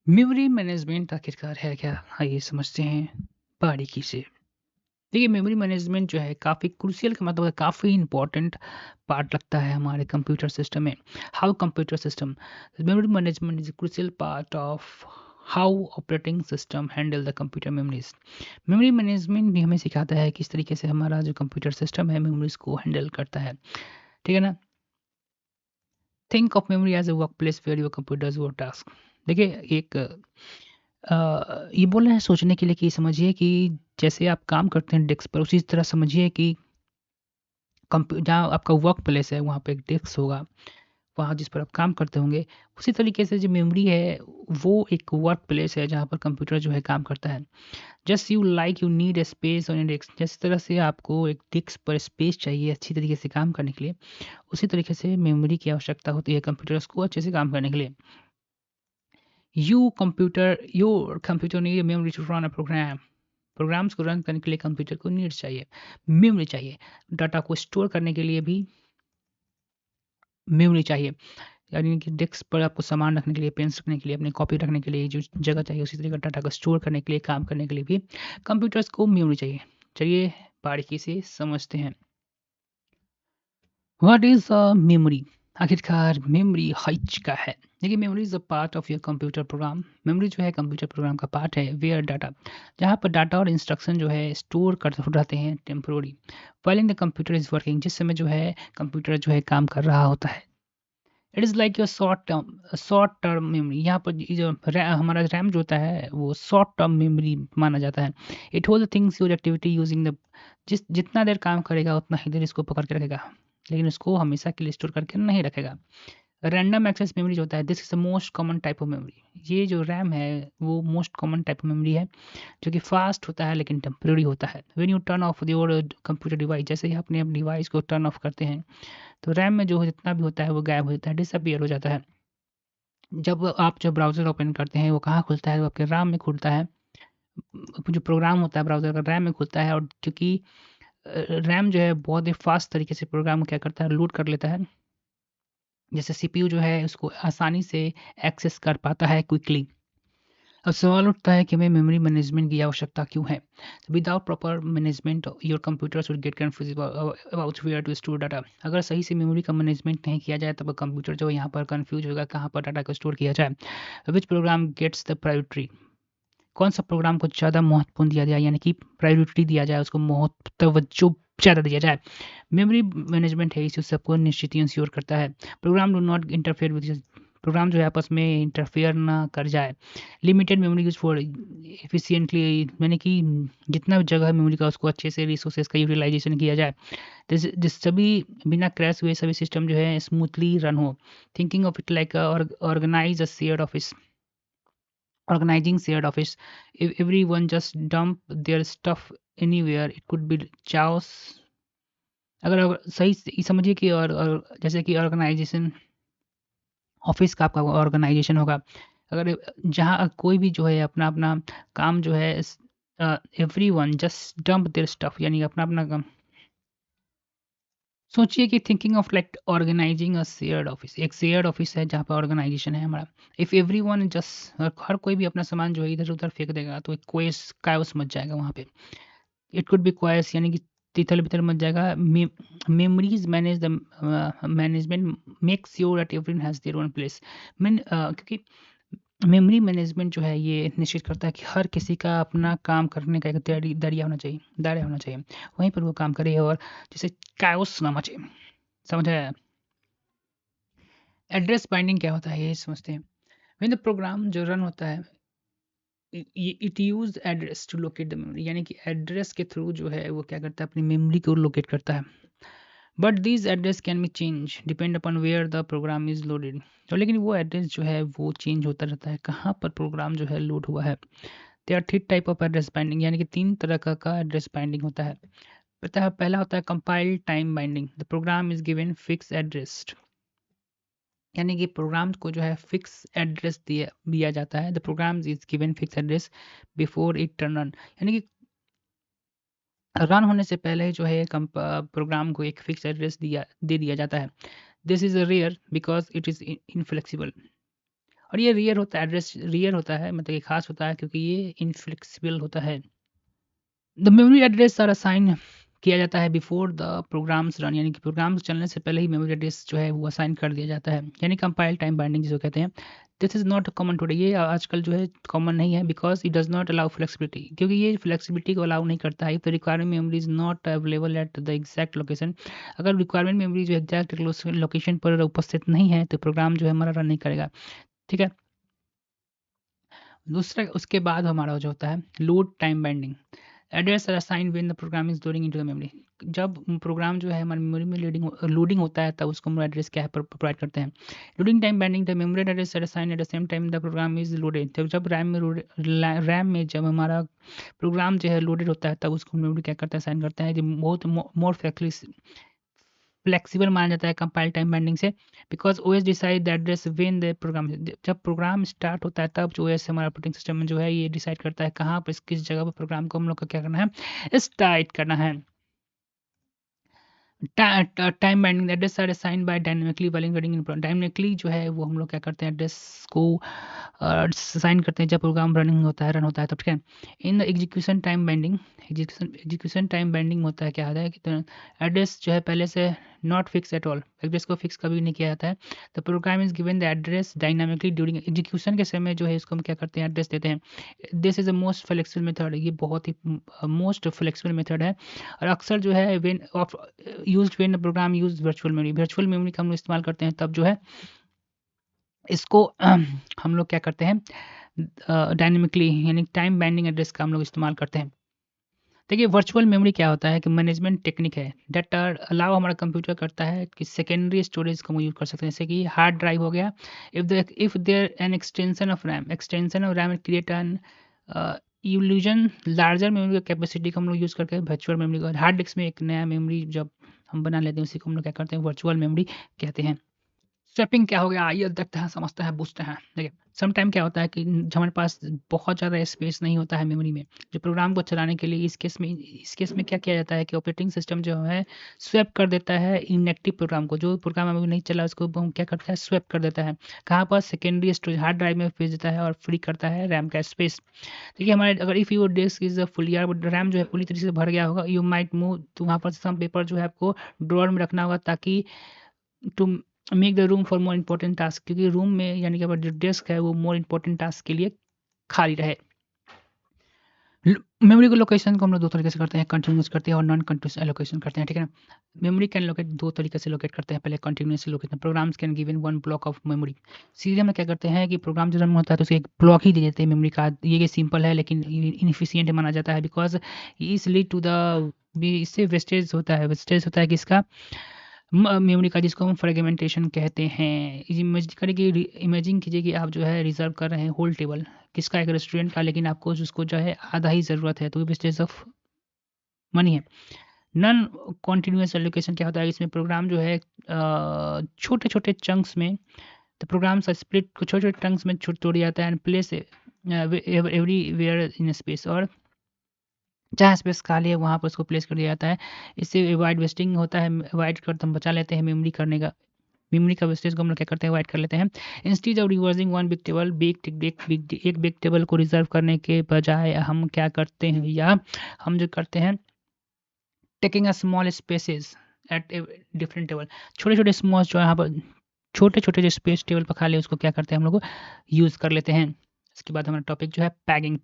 Memory management आखिरकार है क्या? आइए समझते हैं बारीकी से। देखिए मेमोरी मैनेजमेंट जो है काफ़ी क्रूशियल का मतलब है काफ़ी इम्पोर्टेंट पार्ट लगता है हमारे कंप्यूटर सिस्टम में। How computer system memory management is a crucial part of how operating system handle the computer memories. Memory management भी हमें सिखाता है किस तरीके से हमारा जो कंप्यूटर सिस्टम है मेमोरीज को हैंडल करता है। ठीक है ना? Think of memory as a work place where your computers work task. देखिए एक ये बोल रहे हैं सोचने के लिए कि समझिए कि जैसे आप काम करते हैं डेस्क पर उसी तरह समझिए कि जहाँ आपका वर्क प्लेस है वहाँ पे एक डेस्क होगा, वहाँ जिस पर आप काम करते होंगे, उसी तरीके से जो मेमोरी है वो एक वर्क प्लेस है जहाँ पर कंप्यूटर जो है काम करता है। Just you need a space on your desk, जिस तरह से आपको एक डेस्क पर स्पेस चाहिए अच्छी तरीके से काम करने के लिए, उसी तरीके से मेमोरी की आवश्यकता होती है कंप्यूटर्स को अच्छे से काम करने के लिए। Your computer need memory to run a program. Programs को रन करने के लिए कंप्यूटर को नीड्स चाहिए, मेमोरी चाहिए। डाटा को स्टोर करने के लिए भी मेमोरी चाहिए। यानी कि डेस्क पर आपको सामान रखने के लिए, पेन्स रखने के लिए, अपनी कॉपी रखने के लिए जो जगह चाहिए, उसी तरीके डाटा को स्टोर करने के लिए, काम करने के लिए भी कंप्यूटर्स को मेमोरी चाहिए। चलिए बारीकी से समझते हैं। What is a memory? आखिरकार मेमोरी हइच क्या है? देखिए memory is a part of your computer program. Memory जो है कंप्यूटर प्रोग्राम का पार्ट है वेयर डाटा, जहाँ पर डाटा और इंस्ट्रक्शन जो है स्टोर कर रहते हैं temporary while the computer is working. जिस समय जो है कंप्यूटर जो है काम कर रहा होता है। It is like your short term memory. यहाँ पर ये जो हमारा रैम जो होता है वो शॉर्ट टर्म मेमोरी माना जाता है। It hold things your activity using the, जितना देर काम करेगा उतना ही देर इसको पकड़ के रखेगा, लेकिन उसको हमेशा के लिए स्टोर करके नहीं रखेगा। रैंडम एक्सेस मेमोरी जो होता है this is the most common type of memory. ये जो रैम है वो most common type of memory है जो कि फास्ट होता है लेकिन टेम्परेरी होता है। When U turn off your computer device, जैसे ही अपने डिवाइस को टर्न ऑफ करते हैं तो रैम में जो जितना भी होता है वो गायब हो जाता है, डिसअपियर हो जाता है। जब आप जब ब्राउज़र ओपन करते हैं वो कहाँ खुलता है? वो आपके रैम में खुलता है। जो प्रोग्राम होता है ब्राउज़र का रैम में खुलता है, और क्योंकि रैम जो है बहुत ही फ़ास्ट तरीके से प्रोग्राम को क्या करता है लोड कर लेता है। जैसे सीपीयू जो है उसको आसानी से एक्सेस कर पाता है क्विकली। अब सवाल उठता है कि हमें मेमोरी मैनेजमेंट की आवश्यकता क्यों है? Without proper management your computers will get confuse about where to store data. अगर सही से मेमोरी का मैनेजमेंट नहीं किया जाए तब कंप्यूटर जो है यहाँ पर कंफ्यूज होगा कहाँ पर डाटा को स्टोर किया जाए। Which program gets the priority? कौन सा प्रोग्राम को ज़्यादा महत्वपूर्ण दिया जाए, यानी कि प्रायोरिटी दिया जाए, उसको तवज्जो ज़्यादा दिया जाए। मेमोरी मैनेजमेंट है इस सबको निश्चित इंश्योर करता है। Program do not interfere with, program जो है आपस में इंटरफेयर ना कर जाए। Limited memory use for efficiently, यानी कि जितना भी जगह है मेमोरी का उसको अच्छे से रिसोर्सेज का यूटिलाइजेशन किया जाए। जिस सभी बिना क्रैश हुए सभी सिस्टम जो है स्मूथली रन हो। Thinking of it like organise a shared office, organizing shared office. If everyone just dump their stuff anywhere it could be chaos। अगर सही से समझिए कि और जैसे कि ऑर्गेनाइजेशन, ऑफिस का आपका ऑर्गेनाइजेशन होगा, अगर जहाँ कोई भी जो है अपना अपना काम जो है everyone just dump their stuff, यानी अपना अपना काम। सोचिए कि thinking of like organising a shared office, एक शेयर्ड ऑफिस है जहाँ पर ऑर्गेनाइजेशन है हमारा। इफ़ एवरीवन जस्ट, हर कोई भी अपना सामान जो है इधर उधर फेंक देगा तो एक कोएस कायोस मच जाएगा वहाँ पे। इट कुड बी क्वाइस, यानी कि तितर बितर मच जाएगा। Memories manage the management make sure that everyone has their own place. क्योंकि मेमोरी मैनेजमेंट जो है ये निश्चित करता है कि हर किसी का अपना काम करने का एक दरिया होना चाहिए, दायरा होना चाहिए, वहीं पर वो काम करे और जिसे कायोस ना मचे। समझ आया? एड्रेस बाइंडिंग क्या होता है ये समझते हैं। व्हेन द प्रोग्राम जो रन होता है it use address to locate the memory, यानी कि एड्रेस के थ्रू जो है वो क्या करता है अपनी मेमोरी को लोकेट करता है। But this address can be change depend upon where the program is loaded. तो लेकिन वो एड्रेस जो है वो चेंज होता रहता है कहाँ पर प्रोग्राम जो है लोड हुआ है। They are three type of address binding, यानी कि तीन तरह का एड्रेस बाइंडिंग होता है। पहला होता है compile time binding. The program is given fix address, यानी कि प्रोग्राम को जो है फिक्स एड्रेस दिया दिया जाता है। The program is given fix address before it turn on, यानी कि रन होने से पहले जो है प्रोग्राम को एक फिक्स एड्रेस दे दिया जाता है। This is rare because it is inflexible. और ये रेयर होता है, एड्रेस रेयर होता है, मतलब ये खास होता है क्योंकि ये इनफ्लेक्सिबल होता है। The memory address are assign किया जाता है बिफोर द प्रोग्राम्स रन, यानी कि प्रोग्राम्स चलने से पहले ही मेमोरी एड्रेस जो है वो असाइन कर दिया जाता है, यानी कंपाइल टाइम बाइंडिंग जिसको कहते हैं। This is not common today, ये आजकल जो है कॉमन नहीं है, because it does not allow flexibility, क्योंकि ये फ्लेक्सिबिलिटी को अलाउ नहीं करता है। If the requirement memory is not available at the exact location, अगर रिक्वायरमेंट मेमोरी जो एग्जैक्ट लोकेशन पर उपस्थित नहीं है तो प्रोग्राम जो है हमारा रन नहीं करेगा। ठीक है, दूसरा उसके बाद हमारा जो होता है load time binding. Address are assign when the program is loading into the memory, जब प्रोग्राम जो है हमारी मेमोरी में लोडिंग होता है तब उसको हम एड्रेस क्या है प्रोवाइड करते हैं। Loading time binding the memory address are assign at the same time the program is loaded, जब रैम में जब हमारा प्रोग्राम जो है लोडेड होता है तब उसको मेमोरी क्या करता है, असाइन करता है, जो बहुत मोर फ्लेक्सिबल माना जाता है कंपाइल टाइम बाइंडिंग से, because OS decide the address when the program, जब प्रोग्राम स्टार्ट होता है तब जो ओएस हमारा ऑपरेटिंग सिस्टम में जो है ये डिसाइड करता है कहाँ पर किस जगह पर प्रोग्राम को हम लोग को क्या करना है, स्टार्ट करना है। Time binding address are assign by dynamically while in dynamically जो है वो हम लोग क्या करते हैं एड्रेस को असाइन करते हैं जब प्रोग्राम रन होता है तब। ठीक है, in the execution time binding, execution time binding होता है क्या होता है कि एड्रेस जो है पहले से not fix at all, address को फिक्स कभी नहीं किया जाता है। The program is given the address dynamically during execution के समय जो है इसको हम क्या करते हैं एड्रेस देते हैं। This is the most flexible method, ये बहुत ही मोस्ट फ्लेक्सिबल मेथड है, और अक्सर जो है when used when program use virtual memory का हम लोग इस्तेमाल करते हैं तब जो है इसको हम लोग क्या करते हैं डायनेमिकली यानी टाइम बाइंडिंग एड्रेस का हम लोग इस्तेमाल करते हैं। देखिए वर्चुअल मेमोरी क्या होता है कि मैनेजमेंट टेक्निक है डेट अलाउ हमारा कंप्यूटर करता है कि सेकेंडरी स्टोरेज को हम यूज कर सकते हैं, जैसे कि हार्ड ड्राइव हो गया, if there an extension of RAM create an illusion larger memory capacity को हम लोग यूज़ करके वर्चुअल मेमोरी को, हार्ड डिस्क में एक नया मेमोरी जब हम बना लेते हैं उसी को हम लोग क्या करते हैं वर्चुअल मेमोरी कहते हैं। स्वैपिंग क्या हो गया, आइए देखते हैं, समझते हैं, पूछते हैं। देखिए सम टाइम क्या होता है कि हमारे पास बहुत ज़्यादा स्पेस नहीं होता है मेमोरी में, जो प्रोग्राम को चलाने के लिए इस केस में क्या किया जाता है कि ऑपरेटिंग सिस्टम जो है स्वैप कर देता है इनएक्टिव प्रोग्राम को, जो प्रोग्राम अभी नहीं चला उसको हम क्या करता है स्वैप कर देता है, कहाँ पर सेकेंडरी स्टोरेज हार्ड ड्राइव में भेज देता है और फ्री करता है रैम का स्पेस। देखिए हमारे अगर if your disk is full, यार रैम जो है पूरी तरीके से भर गया होगा, यू माइट मूव, तो वहाँ पर सम पेपर जो है आपको ड्रॉअर में रखना होगा ताकि to make the room for more important task, क्योंकि रूम में यानी कि हमारा जो डेस्क है वो मोर इंपॉर्टेंट टास्क के लिए खाली रहे। मेमोरी को लोकेशन को हम लोग दो तरीके से करते हैं, कंटिन्यूस करते हैं और नॉन कंटिन्यूस एलोकेशन करते हैं। ठीक है ना, मेमोरी कैन लोकेट दो तरीके से लोकेट करते हैं, पहले continuous location, programs can given one block of memory. सीधे में क्या करते हैं कि प्रोग्राम जब रन होता है तो उसे एक ब्लॉक ही दे देते हैं मेमोरी का, ये सिंपल है लेकिन इनफिशियंट माना जाता है, बिकॉज इस लीड टू द, इससे वेस्टेज होता है किसका, मेमोरी का, जिसको हम फ्रेगमेंटेशन कहते हैं। इमेजिन कीजिए कि आप जो है रिजर्व कर रहे हैं होल टेबल किसका, एक रेस्टोरेंट का, लेकिन आपको उसको जो है आधा ही ज़रूरत है, तो वेस्टेज ऑफ मनी है। नॉन कॉन्टिन्यूस एलोकेशन क्या होता है, इसमें प्रोग्राम जो है छोटे छोटे चंक्स में, तो प्रोग्राम स्प्लिट को छोटे छोटे चंक्स में तोड़ जाता है and place everywhere in space, और जहाँ स्पेस खाली है वहाँ पर उसको प्लेस कर दिया जाता है। इससे अवॉइड वेस्टिंग होता है, अवॉइड कर हम बचा लेते हैं मेमोरी का वेस्टेज को हम लोग क्या करते हैं अवॉइड कर लेते हैं। Instead of reversing one big table, एक बिग टेबल को रिजर्व करने के बजाय हम क्या करते हैं, या हम जो करते हैं taking a small spaces at different table, छोटे छोटे स्मॉल जो यहाँ पर छोटे छोटे जो स्पेस टेबल पर खाली है उसको क्या करते हैं हम लोग यूज़ कर लेते हैं। इसके बाद हमारा टॉपिक जो है पैगिंग।